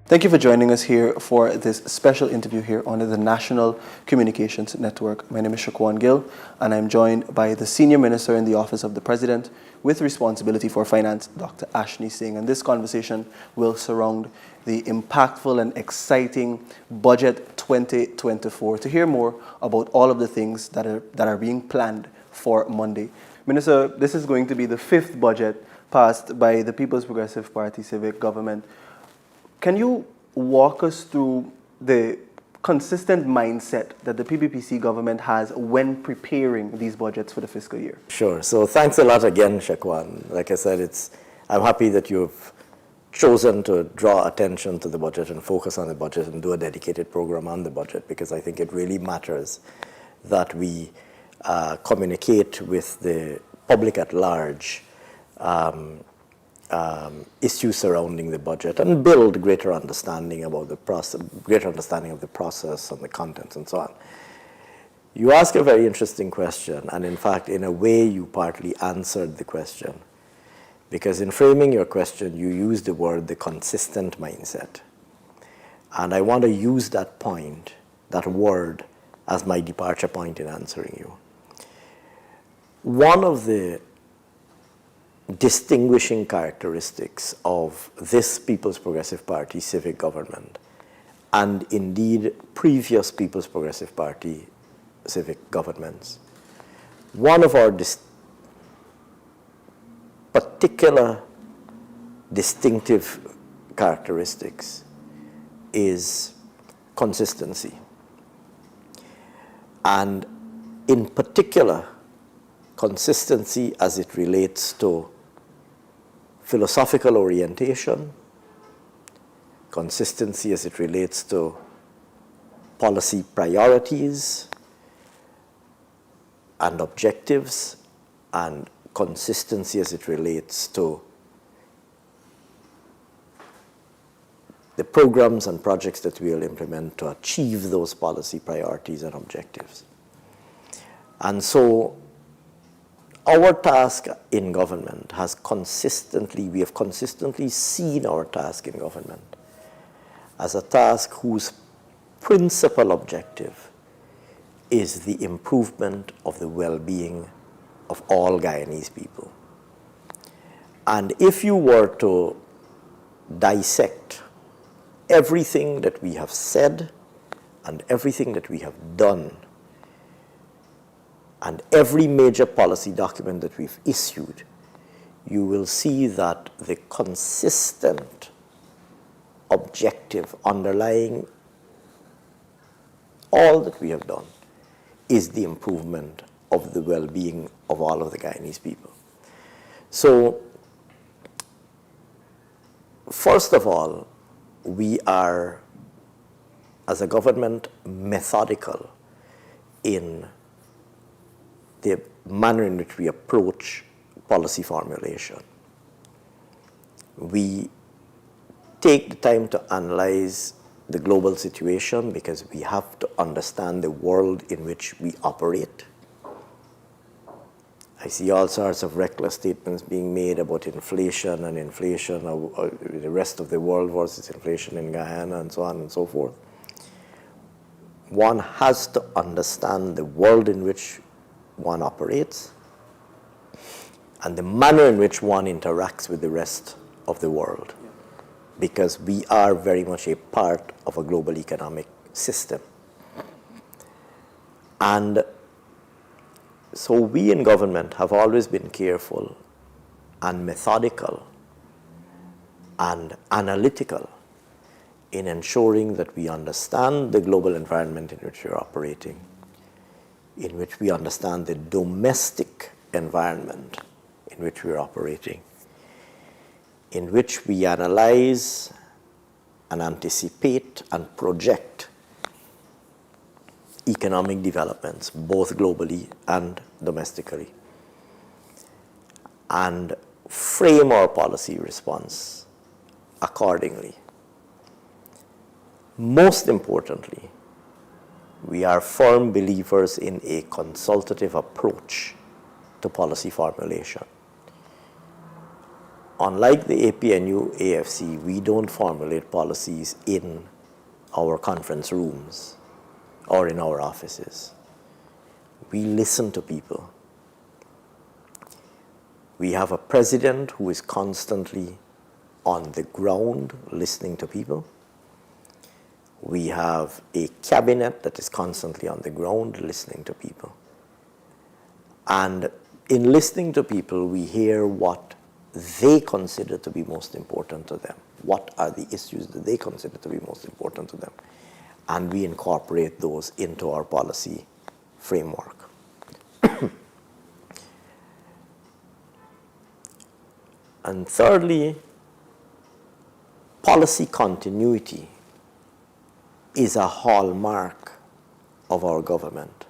Thank you for joining us here for this special interview here on the National Communications Network. My name is Shaquan Gill, and I'm joined by the Senior Minister in the Office of the President with responsibility for finance, Dr. Ashni Singh. And this conversation will surround the impactful and exciting Budget 2024 to hear more about all of the things that are being planned for Monday. Minister, this is going to be the fifth budget passed by the People's Progressive Party civic government. Can you walk us through the consistent mindset that the PPPC government has when preparing these budgets for the fiscal year? Sure. So thanks a lot again, Shakwan. Like I said, I'm happy that you've chosen to draw attention to the budget and focus on the budget and do a dedicated program on the budget, because I think it really matters that we communicate with the public at large issues surrounding the budget and build greater understanding about the process, greater understanding of the process and the contents and so on. You ask a very interesting question, and in fact, in a way, you partly answered the question, because in framing your question, you used the word the consistent mindset. And I want to use that point, that word, as my departure point in answering you. One of the distinguishing characteristics of this People's Progressive Party civic government, and indeed previous People's Progressive Party civic governments, one of our particular distinctive characteristics is consistency. And in particular, consistency as it relates to philosophical orientation, consistency as it relates to policy priorities and objectives, and consistency as it relates to the programs and projects that we will implement to achieve those policy priorities and objectives. And so our task in government we have consistently seen our task in government as a task whose principal objective is the improvement of the well-being of all Guyanese people. And if you were to dissect everything that we have said and everything that we have done, and every major policy document that we've issued, you will see that the consistent objective underlying all that we have done is the improvement of the well-being of all of the Guyanese people. So, first of all, we are, as a government, methodical in the manner in which we approach policy formulation. We take the time to analyze the global situation because we have to understand the world in which we operate. I see all sorts of reckless statements being made about inflation and inflation of the rest of the world versus inflation in Guyana and so on and so forth. One has to understand the world in which one operates and the manner in which one interacts with the rest of the world, because we are very much a part of a global economic system. And so we in government have always been careful and methodical and analytical in ensuring that we understand the global environment in which we are operating, in which we understand the domestic environment in which we are operating, in which we analyze and anticipate and project economic developments, both globally and domestically, and frame our policy response accordingly. Most importantly, we are firm believers in a consultative approach to policy formulation. unlike the APNU AFC, we don't formulate policies in our conference rooms or in our offices. We listen to people. We have a president who is constantly on the ground listening to people. We have a cabinet that is constantly on the ground listening to people. And in listening to people, we hear what they consider to be most important to them. What are the issues that they consider to be most important to them? And we incorporate those into our policy framework. And thirdly, policy continuity is a hallmark of our government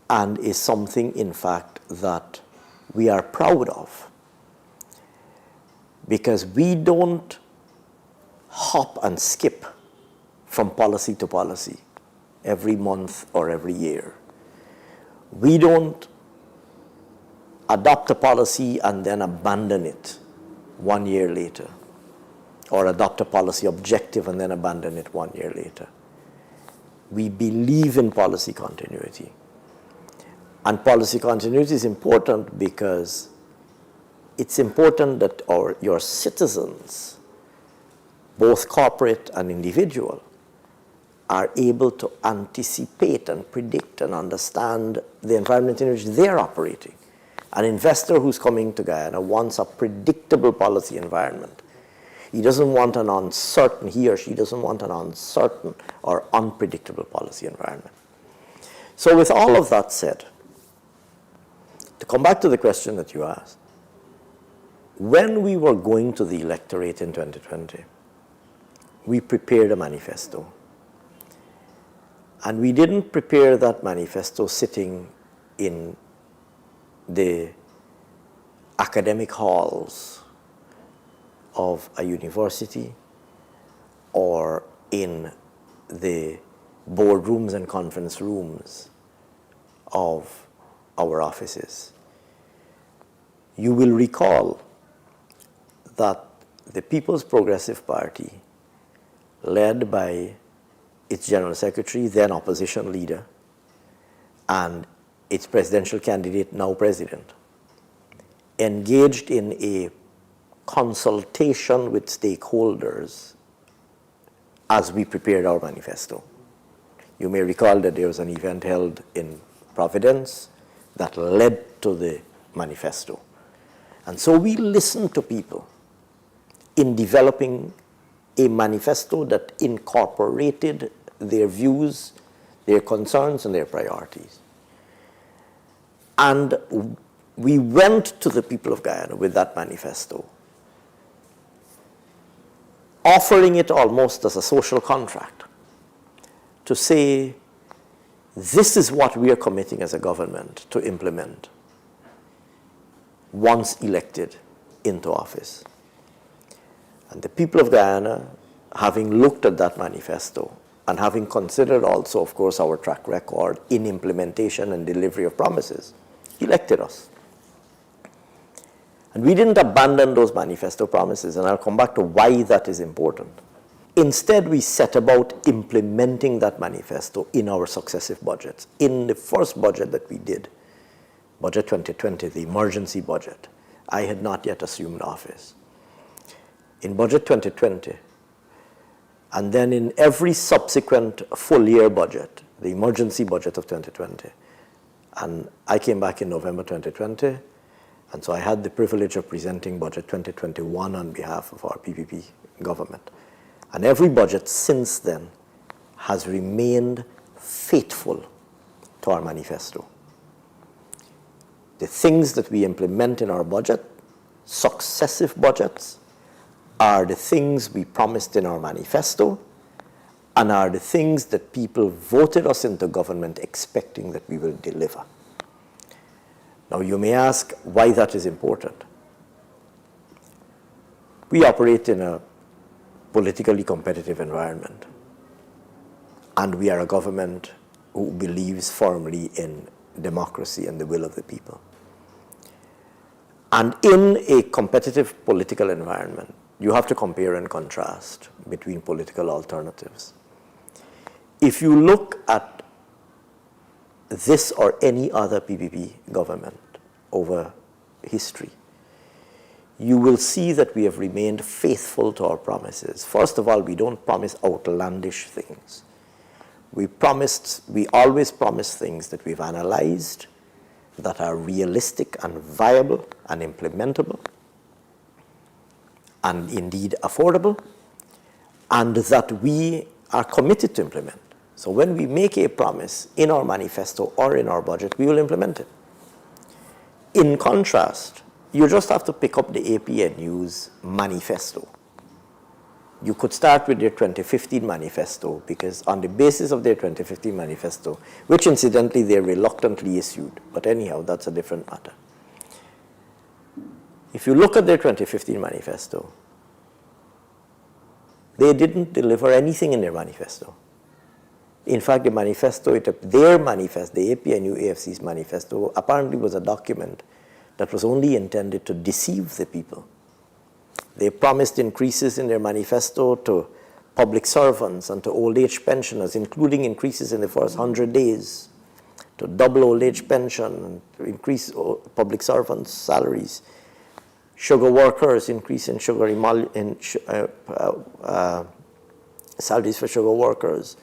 and is something, in fact, that we are proud of, because we don't hop and skip from policy to policy every month or every year. We don't adopt a policy and then abandon it 1 year later, or adopt a policy objective and then abandon it 1 year later. We believe in policy continuity. And policy continuity is important because it's important that your citizens, both corporate and individual, are able to anticipate and predict and understand the environment in which they're operating. An investor who's coming to Guyana wants a predictable policy environment. He doesn't want an uncertain, he or she doesn't want an uncertain or unpredictable policy environment. So with all of that said, to come back to the question that you asked, when we were going to the electorate in 2020, we prepared a manifesto. And we didn't prepare that manifesto sitting in the academic halls of a university or in the boardrooms and conference rooms of our offices. You will recall that the People's Progressive Party, led by its General Secretary, then opposition leader, and its presidential candidate, now president, engaged in a consultation with stakeholders as we prepared our manifesto. You may recall that there was an event held in Providence that led to the manifesto. And so we listened to people in developing a manifesto that incorporated their views, their concerns, and their priorities. And we went to the people of Guyana with that manifesto, offering it almost as a social contract to say, this is what we are committing as a government to implement once elected into office. And the people of Guyana, having looked at that manifesto and having considered also, of course, our track record in implementation and delivery of promises, elected us. And we didn't abandon those manifesto promises, and I'll come back to why that is important. Instead, we set about implementing that manifesto in our successive budgets. In the first budget that we did, Budget 2020, the emergency budget, I had not yet assumed office. In Budget 2020, and then in every subsequent full year budget, the emergency budget of 2020, and I came back in November 2020, and so I had the privilege of presenting Budget 2021 on behalf of our PPP government. And every budget since then has remained faithful to our manifesto. The things that we implement in our budget, successive budgets, are the things we promised in our manifesto and are the things that people voted us into government expecting that we will deliver. Now you may ask why that is important. We operate in a politically competitive environment, and we are a government who believes firmly in democracy and the will of the people. And in a competitive political environment, you have to compare and contrast between political alternatives. If you look at this or any other PPP government over history, you will see that we have remained faithful to our promises. First of all, we don't promise outlandish things. We always promise things that we've analyzed, that are realistic and viable and implementable, and indeed affordable, and that we are committed to implement. So when we make a promise in our manifesto or in our budget, we will implement it. In contrast, you just have to pick up the APNU's manifesto. You could start with their 2015 manifesto, because on the basis of their 2015 manifesto, which incidentally they reluctantly issued, but anyhow, that's a different matter. If you look at their 2015 manifesto, they didn't deliver anything in their manifesto. In fact, the manifesto, their manifesto, the APNU AFC's manifesto, apparently was a document that was only intended to deceive the people. They promised increases in their manifesto to public servants and to old age pensioners, including increases in the first 100 days, to double old age pension and to increase public servants' salaries. Sugar workers, increase in salaries for sugar workers.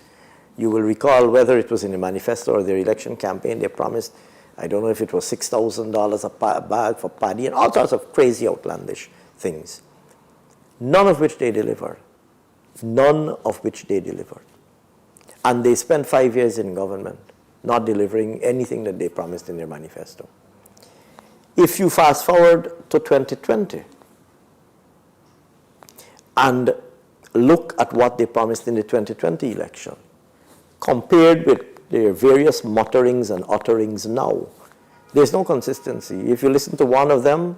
You will recall, whether it was in the manifesto or their election campaign, they promised, I don't know if it was $6,000 a bag for paddy and all sorts of crazy, outlandish things. None of which they delivered. None of which they delivered. And they spent 5 years in government not delivering anything that they promised in their manifesto. If you fast forward to 2020 and look at what they promised in the 2020 election, compared with their various mutterings and utterings now, there's no consistency. If you listen to one of them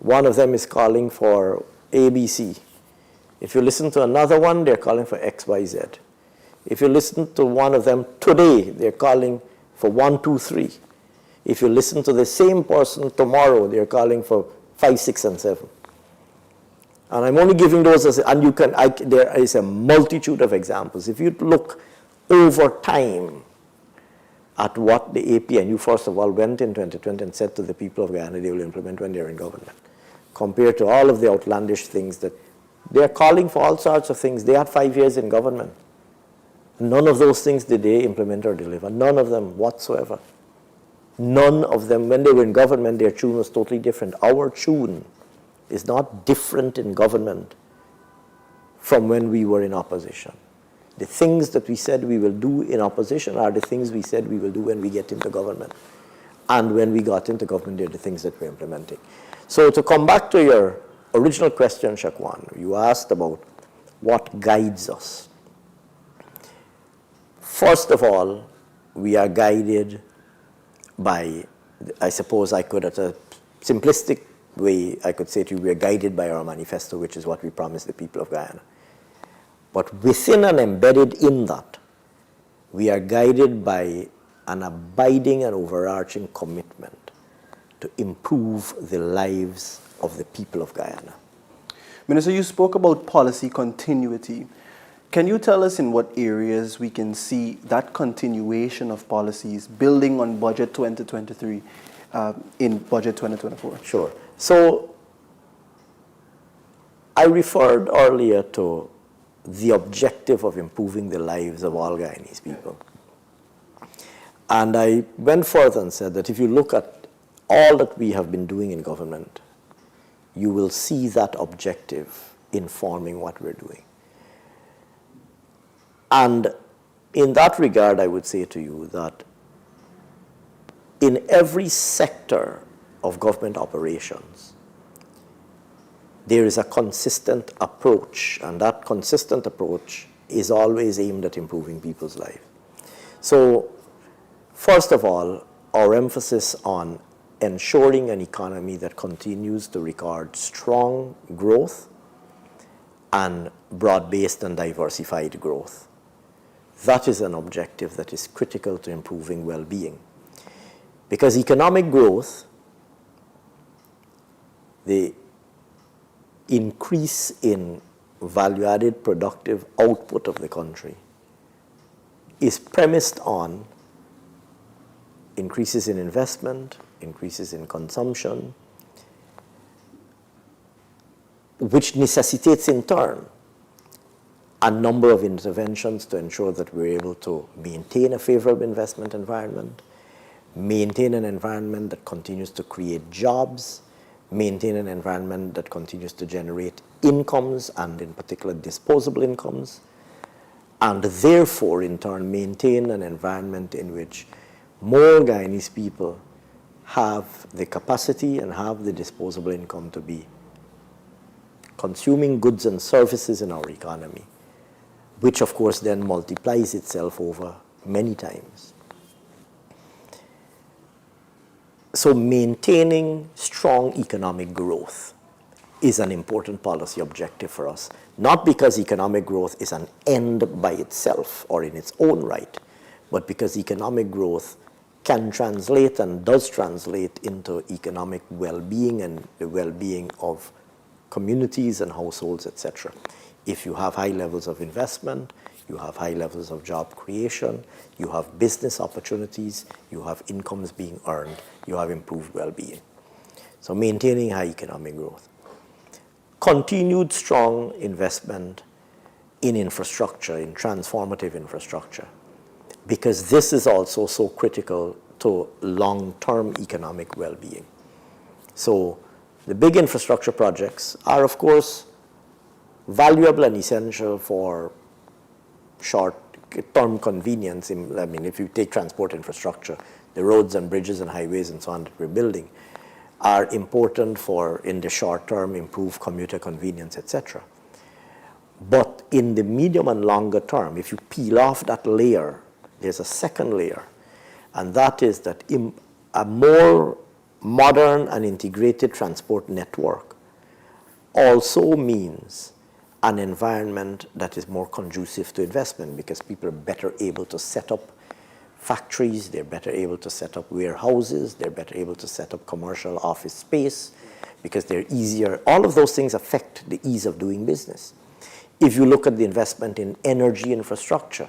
is calling for ABC. If you listen to another one, they're calling for XYZ. If you listen to one of them today, they're calling for 1, 2, 3. If you listen to the same person tomorrow, they're calling for 5, 6, and 7. And I'm only giving those as, and there is a multitude of examples. If you look over time at what the APNU, first of all, went in 2020 and said to the people of Guyana they will implement when they're in government, compared to all of the outlandish things that they're calling for, all sorts of things. They had 5 years in government. None of those things did they implement or deliver. None of them whatsoever. None of them. When they were in government, their tune was totally different. Our tune is not different in government from when we were in opposition. The things that we said we will do in opposition are the things we said we will do when we get into government. And when we got into government, they're the things that we're implementing. So to come back to your original question, Shakwan, you asked about what guides us. First of all, we are guided by, I suppose I could, at a simplistic way, I could say to you, we are guided by our manifesto, which is what we promised the people of Guyana. But within and embedded in that, we are guided by an abiding and overarching commitment to improve the lives of the people of Guyana. Minister, you spoke about policy continuity. Can you tell us in what areas we can see that continuation of policies building on Budget 2023 in Budget 2024? Sure. So I referred earlier to the objective of improving the lives of all Guyanese people. And I went further and said that if you look at all that we have been doing in government, you will see that objective informing what we're doing. And in that regard, I would say to you that in every sector of government operations, there is a consistent approach, and that consistent approach is always aimed at improving people's lives. So, first of all, our emphasis on ensuring an economy that continues to record strong growth and broad-based and diversified growth. That is an objective that is critical to improving well-being. Because economic growth the increase in value-added productive output of the country is premised on increases in investment, increases in consumption, which necessitates in turn a number of interventions to ensure that we're able to maintain a favorable investment environment, maintain an environment that continues to create jobs, maintain an environment that continues to generate incomes, and in particular disposable incomes, and therefore in turn maintain an environment in which more Guyanese people have the capacity and have the disposable income to be consuming goods and services in our economy, which of course then multiplies itself over many times. So maintaining strong economic growth is an important policy objective for us, not because economic growth is an end by itself or in its own right, but because economic growth can translate and does translate into economic well-being and the well-being of communities and households, etc. If you have high levels of investment, you have high levels of job creation, you have business opportunities, you have incomes being earned, you have improved well-being. So maintaining high economic growth. Continued strong investment in infrastructure, in transformative infrastructure, because this is also so critical to long-term economic well-being. So the big infrastructure projects are, of course, valuable and essential for short-term convenience. I mean, if you take transport infrastructure, the roads and bridges and highways and so on that we're building are important for, in the short term, improved commuter convenience, etc. But in the medium and longer term, if you peel off that layer, there's a second layer, and that is that a more modern and integrated transport network also means an environment that is more conducive to investment, because people are better able to set up factories, they're better able to set up warehouses, they're better able to set up commercial office space, because they're easier. All of those things affect the ease of doing business. If you look at the investment in energy infrastructure,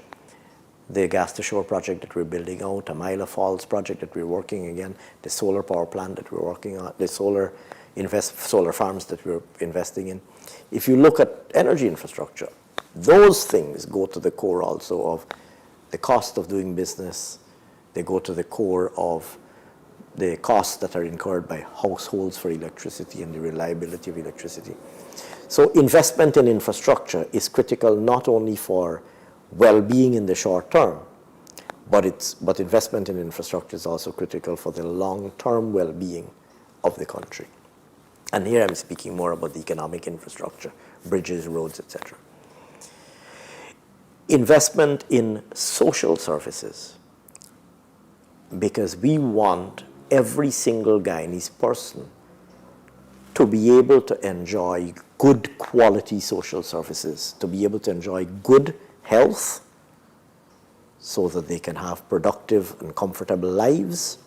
the gas to shore project that we're building out, Amila Falls project that we're working again, the solar power plant that we're working on, the solar farms that we're investing in. If you look at energy infrastructure, those things go to the core also of the cost of doing business. They go to the core of the costs that are incurred by households for electricity and the reliability of electricity. So investment in infrastructure is critical not only for well-being in the short term, but investment in infrastructure is also critical for the long-term well-being of the country. And here I'm speaking more about the economic infrastructure, bridges, roads, etc. Investment in social services, because we want every single Guyanese person to be able to enjoy good quality social services, to be able to enjoy good health so that they can have productive and comfortable lives,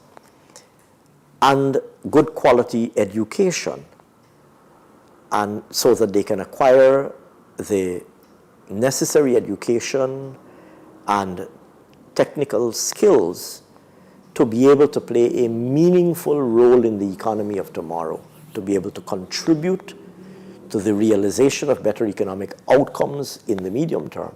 and good quality education, and so that they can acquire the necessary education and technical skills to be able to play a meaningful role in the economy of tomorrow, to be able to contribute to the realization of better economic outcomes in the medium term,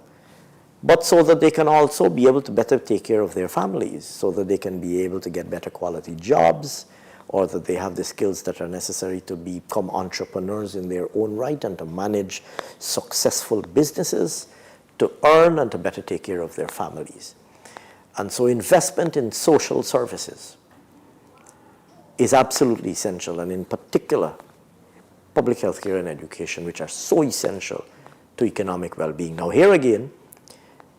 but so that they can also be able to better take care of their families, so that they can be able to get better quality jobs, or that they have the skills that are necessary to become entrepreneurs in their own right and to manage successful businesses, to earn and to better take care of their families. And so investment in social services is absolutely essential, and in particular, public health care and education, which are so essential to economic well-being. Now here again,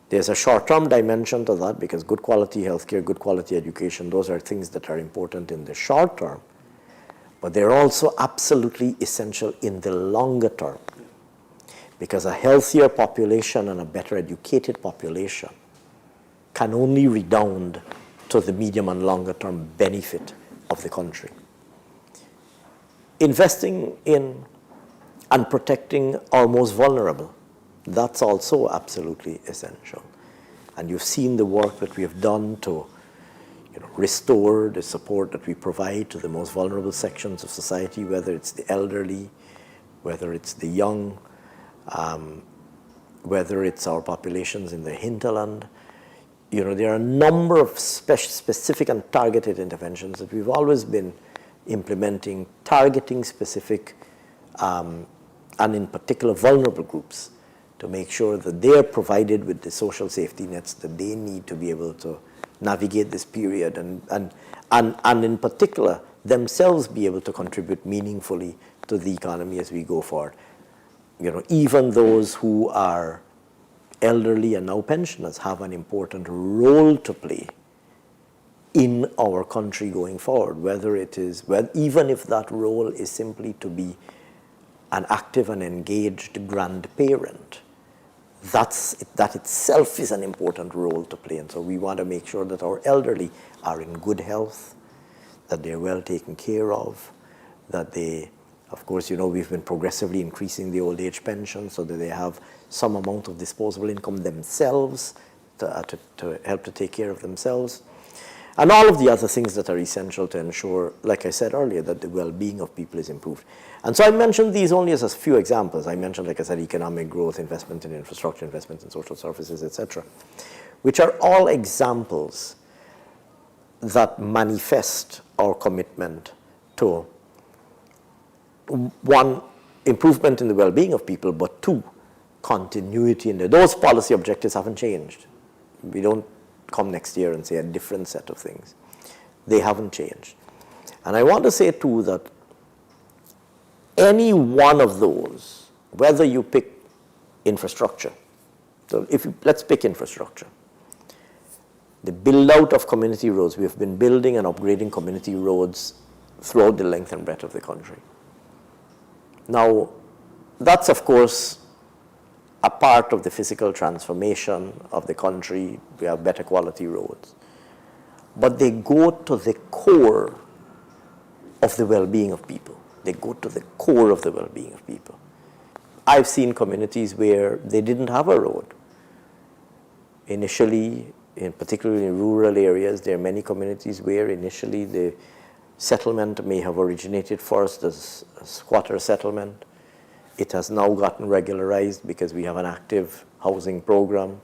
there's a short-term dimension to that, because good quality healthcare, good quality education, those are things that are important in the short term, but they're also absolutely essential in the longer term, because a healthier population and a better educated population can only redound to the medium and longer term benefit of the country. investing in and protecting our most vulnerable. That's also absolutely essential. And you've seen the work that we have done to restore the support that we provide to the most vulnerable sections of society, whether it's the elderly, whether it's the young, whether it's our populations in the hinterland. There are a number of specific and targeted interventions that we've always been implementing, targeting specific and in particular vulnerable groups to make sure that they are provided with the social safety nets that they need to be able to navigate this period and in particular themselves be able to contribute meaningfully to the economy as we go forward. Even those who are elderly and now pensioners have an important role to play in our country going forward, even if that role is simply to be an active and engaged grandparent. That itself is an important role to play. And so we want to make sure that our elderly are in good health, that they're well taken care of, that they, of course, we've been progressively increasing the old age pension so that they have some amount of disposable income themselves to help to take care of themselves. And all of the other things that are essential to ensure, like I said earlier, that the well-being of people is improved. And so I mentioned these only as a few examples. I mentioned, like I said, economic growth, investment in infrastructure, investment in social services, etc., which are all examples that manifest our commitment to, one, improvement in the well-being of people, but two, continuity in there. Those policy objectives haven't changed. We don't come next year and say a different set of things. They haven't changed. And I want to say too that any one of those, whether you pick infrastructure, so let's pick infrastructure. The build out of community roads, we have been building and upgrading community roads throughout the length and breadth of the country. Now, that's of course a part of the physical transformation of the country. We have better quality roads. But they go to the core of the well-being of people. They go to the core of the well-being of people. I've seen communities where they didn't have a road. Initially, particularly in rural areas, there are many communities where initially the settlement may have originated first as a squatter settlement. It has now gotten regularized because we have an active housing program.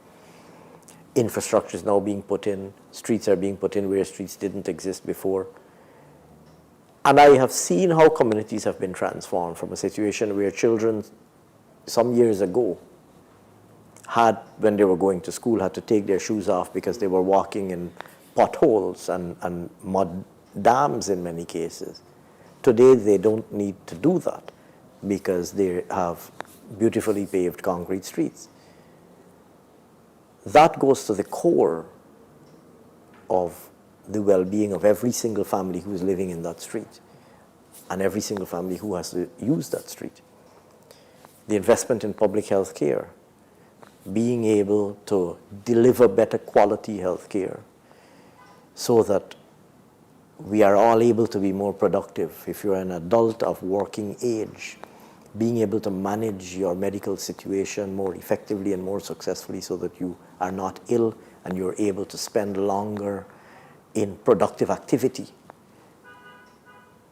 Infrastructure is now being put in. Streets are being put in where streets didn't exist before. And I have seen how communities have been transformed from a situation where children some years ago had, when they were going to school, had to take their shoes off because they were walking in potholes and mud dams in many cases. Today, they don't need to do that because they have beautifully paved concrete streets. That goes to the core of the well-being of every single family who is living in that street and every single family who has to use that street. The investment in public health care, being able to deliver better quality health care so that we are all able to be more productive. If you're an adult of working age, being able to manage your medical situation more effectively and more successfully so that you are not ill and you're able to spend longer in productive activity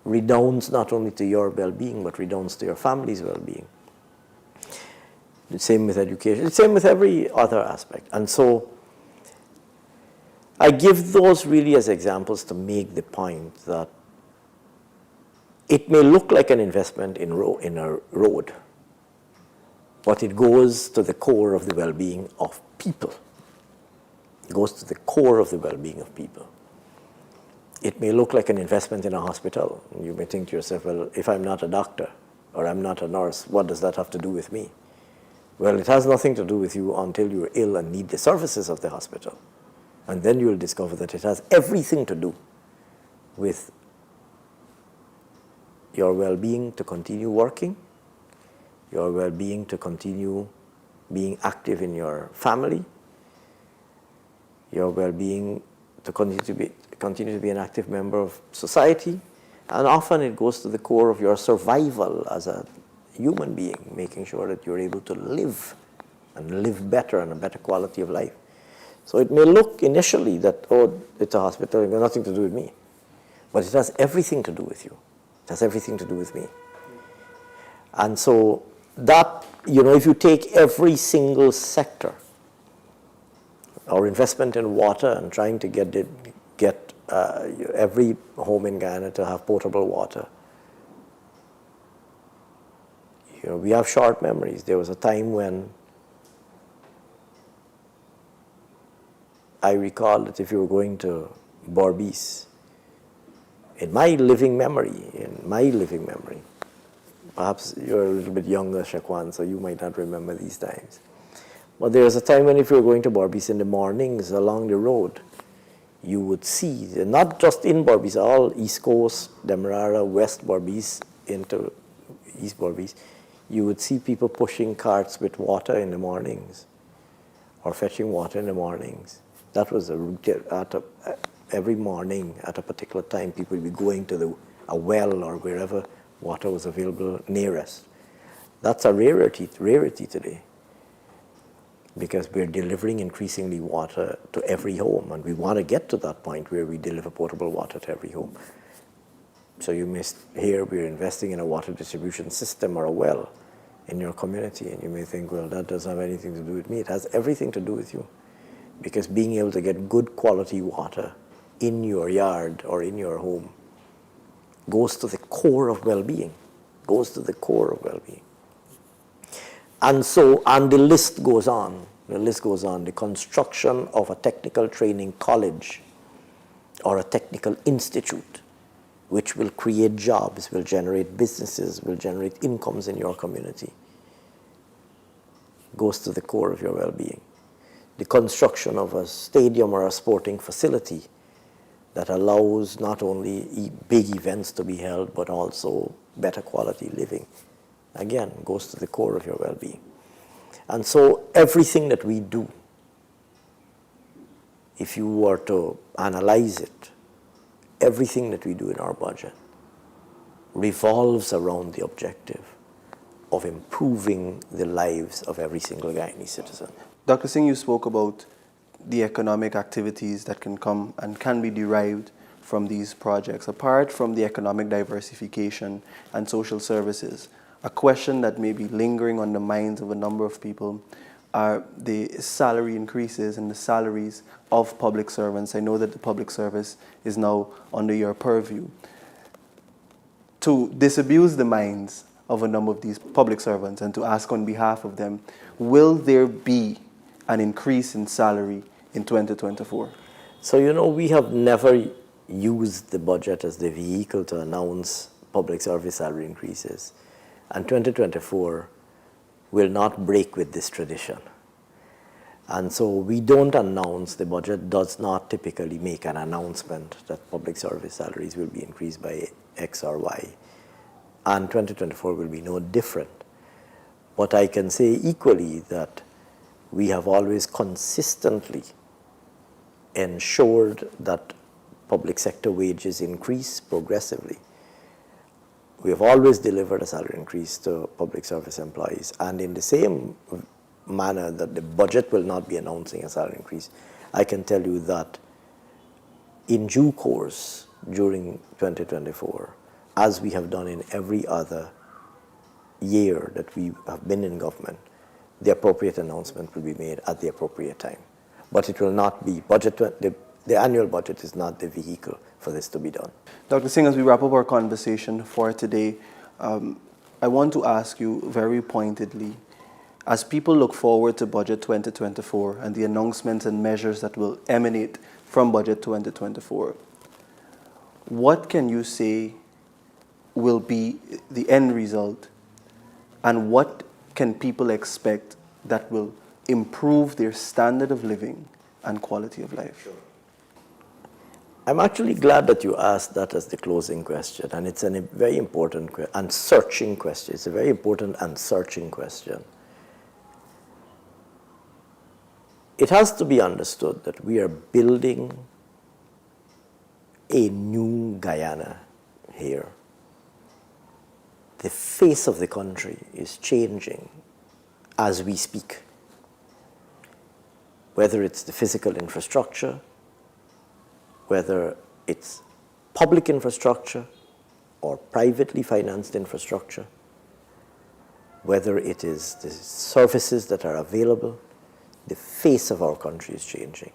redounds not only to your well-being, but redounds to your family's well-being. The same with education, the same with every other aspect. And so I give those really as examples to make the point that it may look like an investment in a road, but it goes to the core of the well-being of people. It goes to the core of the well-being of people. It may look like an investment in a hospital. You may think to yourself, well, if I'm not a doctor or I'm not a nurse, what does that have to do with me? Well, it has nothing to do with you until you're ill and need the services of the hospital. And then you'll discover that it has everything to do with your well-being to continue working, your well-being to continue being active in your family, your well-being to continue to be an active member of society, And often it goes to the core of your survival as a human being, making sure that you're able to live and live better and a better quality of life. So it may look initially that, oh, it's a hospital, it has nothing to do with me. But it has everything to do with you. It has everything to do with me. And so that, if you take every single sector, our investment in water and trying to get every home in Guyana to have potable water, we have short memories. There was a time when I recall that if you were going to Berbice, in my living memory, perhaps you're a little bit younger, Shakwan, so you might not remember these times. But there was a time when if you were going to Berbice in the mornings along the road, you would see, not just in Berbice, all East Coast, Demerara, West Berbice, into East Berbice, you would see people pushing carts with water in the mornings or fetching water in the mornings. That was every morning at a particular time, people would be going to a well or wherever water was available nearest. That's a rarity today, because we're delivering increasingly water to every home, and we want to get to that point where we deliver potable water to every home. So you may hear we're investing in a water distribution system or a well in your community, and you may think, well, that doesn't have anything to do with me. It has everything to do with you, because being able to get good quality water in your yard or in your home goes to the core of well-being, And so, and the list goes on. The construction of a technical training college or a technical institute, which will create jobs, will generate businesses, will generate incomes in your community, goes to the core of your well-being. The construction of a stadium or a sporting facility that allows not only big events to be held, but also better quality living, again, goes to the core of your well-being. And so everything that we do, if you were to analyze it, everything that we do in our budget revolves around the objective of improving the lives of every single Guyanese citizen. Dr. Singh, you spoke about the economic activities that can come and can be derived from these projects. Apart from the economic diversification and social services, a question that may be lingering on the minds of a number of people are the salary increases and the salaries of public servants. I know that the public service is now under your purview. To disabuse the minds of a number of these public servants and to ask on behalf of them, will there be an increase in salary in 2024? So, we have never used the budget as the vehicle to announce public service salary increases. And 2024 will not break with this tradition. And so we don't announce, the budget does not typically make an announcement that public service salaries will be increased by X or Y. And 2024 will be no different. But I can say equally that we have always consistently ensured that public sector wages increase progressively. We have always delivered a salary increase to public service employees, and in the same manner that the budget will not be announcing a salary increase, I can tell you that in due course during 2024, as we have done in every other year that we have been in government, the appropriate announcement will be made at the appropriate time. But it will not be the annual budget is not the vehicle for this to be done. Dr. Singh, as we wrap up our conversation for today, I want to ask you very pointedly, as people look forward to Budget 2024 and the announcements and measures that will emanate from Budget 2024, what can you say will be the end result, and what can people expect that will improve their standard of living and quality of life? Sure. I'm actually glad that you asked that as the closing question, and it's a very important and searching question. It's a very important and searching question. It has to be understood that we are building a new Guyana here. The face of the country is changing as we speak. Whether it's the physical infrastructure, whether it's public infrastructure or privately financed infrastructure, whether it is the services that are available, the face of our country is changing.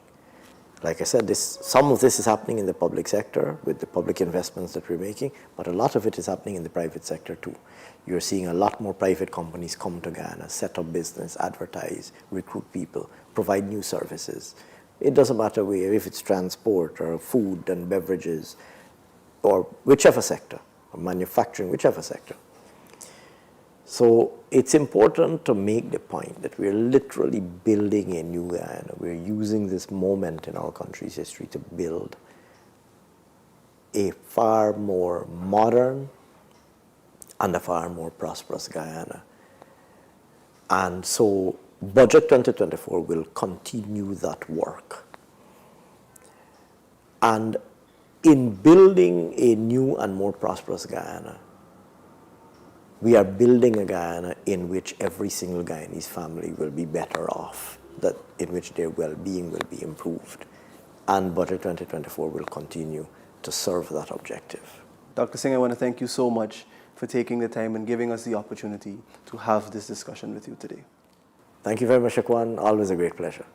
Like I said, some of this is happening in the public sector with the public investments that we're making, but a lot of it is happening in the private sector too. You're seeing a lot more private companies come to Guyana, set up business, advertise, recruit people, provide new services. It doesn't matter where, if it's transport or food and beverages or whichever sector, or manufacturing, whichever sector. So it's important to make the point that we're literally building a new Guyana. We're using this moment in our country's history to build a far more modern and a far more prosperous Guyana. And so Budget 2024 will continue that work. And in building a new and more prosperous Guyana, we are building a Guyana in which every single Guyanese family will be better off, in which their well-being will be improved. And Budget 2024 will continue to serve that objective. Dr. Singh, I want to thank you so much for taking the time and giving us the opportunity to have this discussion with you today. Thank you very much, Shakwan. Always a great pleasure.